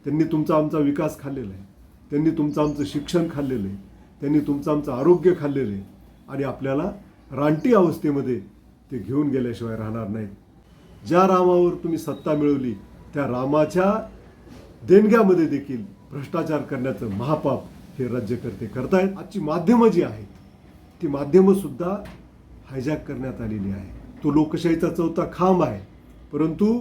त्यांनी तुमचा आमचा विकास खाल्लेला आहे, त्यांनी तुमचं आमचं शिक्षण खाल्लेलं आहे, त्यांनी तुमचं आमचं आरोग्य खाल्लेलं आहे आणि आपल्याला रानटी अवस्थेमध्ये ते घेऊन गेल्याशिवाय राहणार नाहीत. ज्या रामावर तुम्ही सत्ता मिळवली त्या रामाच्या देणग्यामध्ये देखील भ्रष्टाचार करण्याचं महापाप हे राज्यकर्ते करतायत. आजची माध्यमं जी आहेत ती माध्यमंसुद्धा हायजॅक करण्यात आलेली आहे. तो लोकशाहीचा चौथा खांब आहे, परंतु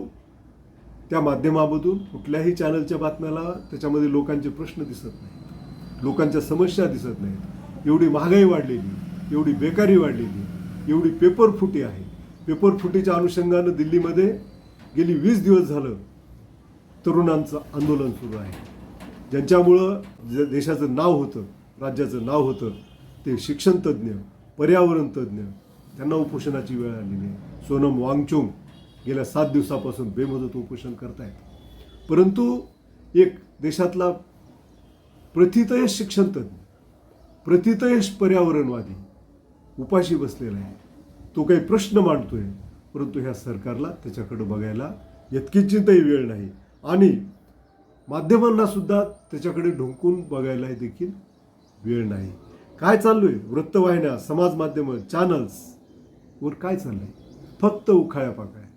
त्या माध्यमामधून कुठल्याही चॅनलच्या बातम्याला त्याच्यामध्ये लोकांचे प्रश्न दिसत नाहीत, लोकांच्या समस्या दिसत नाहीत. एवढी महागाई वाढलेली, एवढी बेकारी वाढलेली, एवढी पेपरफुटी आहे. पेपरफुटीच्या अनुषंगानं दिल्लीमध्ये गेली 20 दिवस झालं तरुणांचं आंदोलन सुरू आहे. ज्यांच्यामुळं देशाचं नाव होतं, राज्याचं नाव होतं, ते शिक्षणतज्ज्ञ, पर्यावरण तज्ज्ञ, त्यांना उपोषणाची वेळ आलेली आहे. सोनम वांगचुक गेल्या 7 दिवसापासून बेमुदत उपोषण करतायत. परंतु एक देशातला प्रथितयश शिक्षणतज्ज्ञ, प्रथितयश पर्यावरणवादी उपाशी बसलेला आहे. तो काही प्रश्न मांडतोय, परंतु ह्या सरकारला त्याच्याकडे बघायला यत्किंचितही वेळ नाही आणि माध्यमांना सुद्धा त्याच्याकडे ढोकून बघायला देखील वेळ नाही. काय चाललोय? वृत्तवाहिन्या, समाज माध्यमं, चॅनल्स वर काय चाललंय? फक्त उखाळ्या पाकळ्या,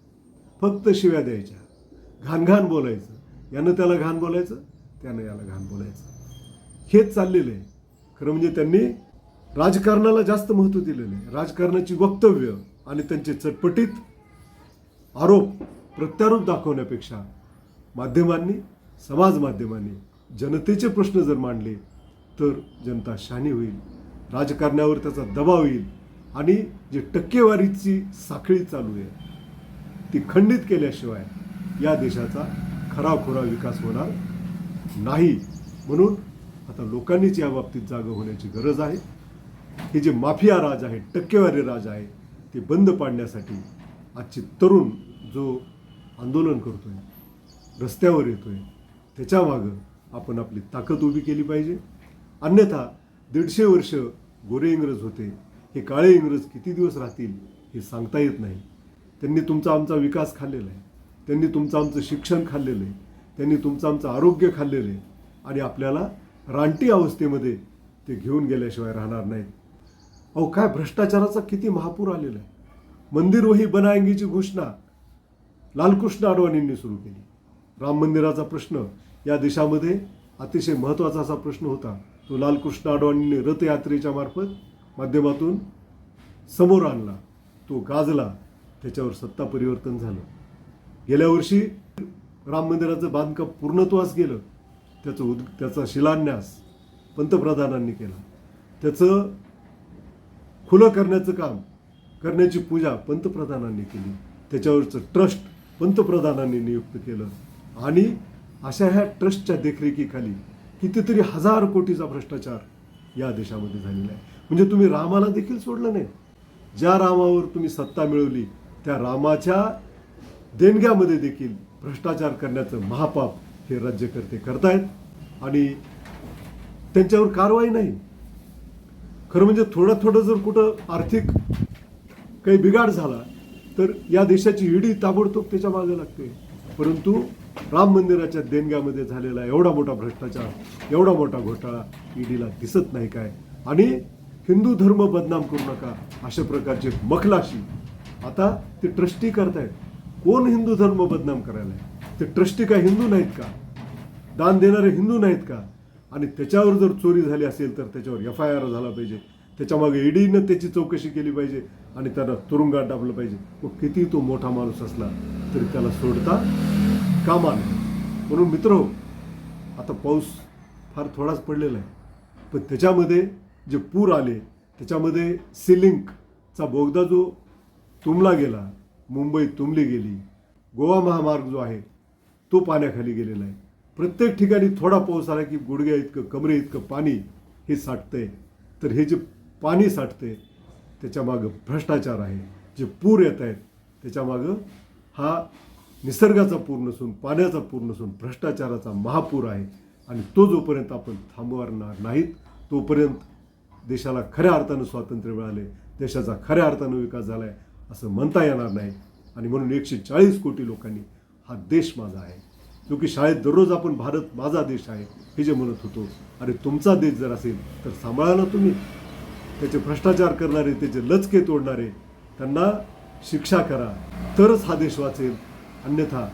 फक्त शिव्या द्यायच्या, घाणघाण बोलायचं, यानं त्याला घाण बोलायचं, त्यानं याला घाण बोलायचं, हेच चाललेलं आहे. खरं म्हणजे त्यांनी राजकारणाला जास्त महत्त्व दिलं नाही. राजकारणाची वक्तव्य आणि त्यांचे चटपटीत आरोप प्रत्यारोप दाखवण्यापेक्षा माध्यमांनी, समाज माध्यमांनी जनतेचे प्रश्न जर मांडले तर जनता शहाणी होईल, राजकारणावर त्याचा दबाव येईल आणि जी टक्केवारीची साखळी चालू आहे ती खंडित केल्याशिवाय या देशाचा खराखुरा विकास होणार नाही. म्हणून आता लोकांनीच या बाबतीत जागं होण्याची गरज आहे. हे जे माफिया राज आहे, टक्केवारी राज आहे, ते बंद पाडण्यासाठी आजची तरुण जो आंदोलन करतोय, रस्त्यावर येतोय, त्याच्यामागं आपण आपली ताकद उभी केली पाहिजे. अन्यथा 150 वर्ष गोरे इंग्रज होते, हे काळे इंग्रज किती दिवस राहतील हे सांगता येत नाही. त्यांनी तुमचा आमचा विकास खाल्लेला आहे, त्यांनी तुमचं आमचं शिक्षण खाल्लेलं आहे, त्यांनी तुमचं आमचं आरोग्य खाल्लेलं आहे आणि आपल्याला रानटी अवस्थेमध्ये ते घेऊन गेल्याशिवाय राहणार नाहीत. अहो, काय भ्रष्टाचाराचा किती महापूर आलेला आहे. मंदिर वही बनाएंगीची घोषणा लालकृष्ण अडवाणींनी सुरू केली. राम मंदिराचा प्रश्न या देशामध्ये अतिशय महत्त्वाचा असा प्रश्न होता. तो लालकृष्ण अडवाणींनी रथयात्रेच्या माध्यमातून समोर आणला, तो गाजला, त्याच्यावर सत्ता परिवर्तन झालं. गेल्या वर्षी राम मंदिराचं बांधकाम पूर्णत्वास गेलं. त्याचा शिलान्यास पंतप्रधानांनी केला. त्याचं खुलं करण्याचं काम, करण्याची पूजा पंतप्रधानांनी केली. त्याच्यावरचं ट्रस्ट पंतप्रधानांनी नियुक्त केलं आणि अशा ह्या ट्रस्टच्या देखरेखीखाली कितीतरी 1000 कोटीचा भ्रष्टाचार या देशामध्ये झालेला आहे. म्हणजे तुम्ही रामाला देखील सोडलं नाही. ज्या रामावर तुम्ही सत्ता मिळवली त्या रामाच्या देणग्यामध्ये देखील भ्रष्टाचार करण्याचं महापाप हे राज्यकर्ते करतायत आणि त्यांच्यावर कारवाई नाही. खरं म्हणजे थोडं जर कुठं आर्थिक काही बिघाड झाला तर या देशाची ईडी ताबडतोब त्याच्या मागे लागते. परंतु राम मंदिराच्या देणग्यामध्ये झालेला एवढा मोठा भ्रष्टाचार, एवढा मोठा घोटाळा ईडीला दिसत नाही काय? आणि हिंदू धर्म बदनाम करू नका अशा प्रकारचे मखलाशी आता ते ट्रस्टी करतायत. कोण हिंदू धर्म बदनाम करायला आहे? ते ट्रस्टी काय हिंदू नाहीत का? दान देणारे हिंदू नाहीत का? आणि त्याच्यावर जर चोरी झाली असेल तर त्याच्यावर FIR झाला पाहिजे, त्याच्यामागे ईडीनं त्याची चौकशी केली पाहिजे आणि त्याला तुरुंगात टाकलं पाहिजे. मग किती तो मोठा माणूस असला तरी त्याला सोडता कामा नये. म्हणून मित्रहो, आता पाऊस फार थोडाच पडलेला आहे, पण त्याच्यामध्ये जे पूर आले, त्याच्यामध्ये सिलिंकचा बोगदा जो तुंबला गेला, मुंबई तुंबली गेली, गोवा महामार्ग जो आहे तो पाण्याखाली गेलेला आहे. प्रत्येक ठिकाणी थोडा पाऊस आला की गुडघ्या इतकं, कमरे इतकं पाणी हे साठतंय. तर हे जे पाणी साठतंय त्याच्यामागं भ्रष्टाचार आहे. जे पूर येत आहेत त्याच्यामागं हा निसर्गाचा पूर नसून, पाण्याचा पूर नसून भ्रष्टाचाराचा महापूर आहे. आणि तो जोपर्यंत आपण थांबवणार नाहीत तोपर्यंत देशाला खऱ्या अर्थानं स्वातंत्र्य मिळाले, देशाचा खऱ्या अर्थानं विकास झाला आहे असं म्हणता येणार नाही. आणि म्हणून 140 कोटी लोकांनी हा देश माझा आहे, जो की शाळेत दररोज आपण भारत माझा देश आहे हे जे म्हणत होतो, अरे तुमचा देश जर असेल तर सांभाळा ना तुम्ही. त्याचे भ्रष्टाचार करणारे, त्याचे लचके तोडणारे, त्यांना शिक्षा करा, तरच हा देश वाचेल. अन्यथा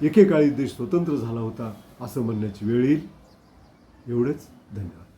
एकेकाळी देश स्वतंत्र झाला होता असं म्हणण्याची वेळ येईल. एवढेच. धन्यवाद.